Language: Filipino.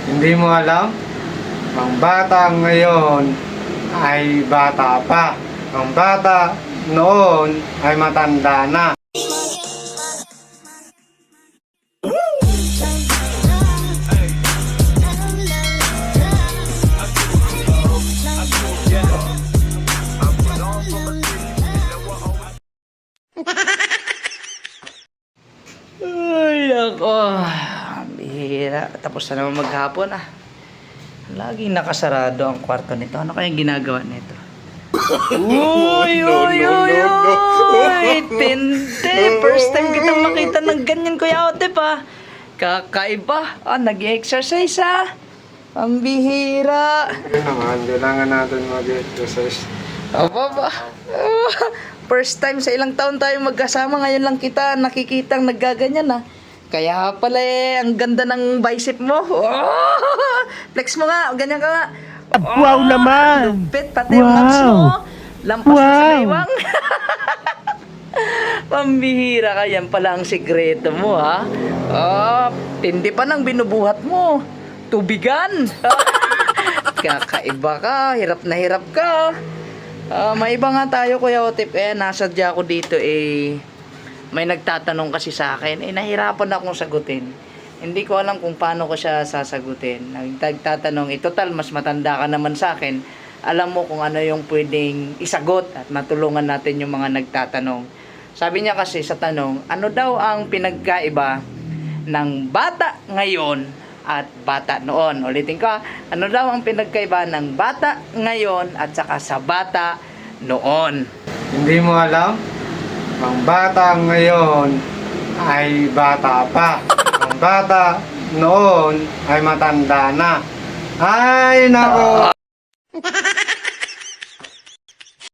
Hindi mo alam? Ang bata ngayon ay bata pa. Ang bata noon ay matanda na. Ay, nako. Bihira. Tapos na naman maghapon ah. Laging nakasarado ang kwarto nito. Ano kayang ginagawa nito? Uy, uy, uy, uy! Tindi! First time kitang makita ng ganyan, Kuya Otep ah. Kakaiba. Ah, nag-exercise ah. Ang bihira. Kailangan natin mag-exercise. Aba ba? First time sa ilang taon tayo magkasama. Ngayon lang kita nakikitang naggaganyan ah. Kaya pala ang ganda ng bicep mo. Oh! Flex mo nga, ganyan ka nga. Wow naman! Lupit, pati yung abs mo. Lampas na sa baywang. Pambihira ka, yan pala ang sikreto mo ha. Tindi pa nang binubuhat mo. Tubigan. Kakaiba ka, hirap na hirap ka. May iba nga tayo, Kuya Otip. Nasadya ko dito may nagtatanong kasi sa akin. Nahirapan akong sagutin. Hindi ko alam kung paano ko siya sasagutin. Nagtatanong, total, mas matanda ka naman sa akin. Alam mo kung ano yung pwedeng isagot at matulungan natin yung mga nagtatanong. Sabi niya kasi sa tanong, ano daw ang pinagkaiba ng bata ngayon at bata noon? Ulitin ko, ano daw ang pinagkaiba ng bata ngayon at saka sa bata noon? Hindi mo alam? Ang bata ngayon ay bata pa. Ang bata noon ay matanda na. Ay, nako!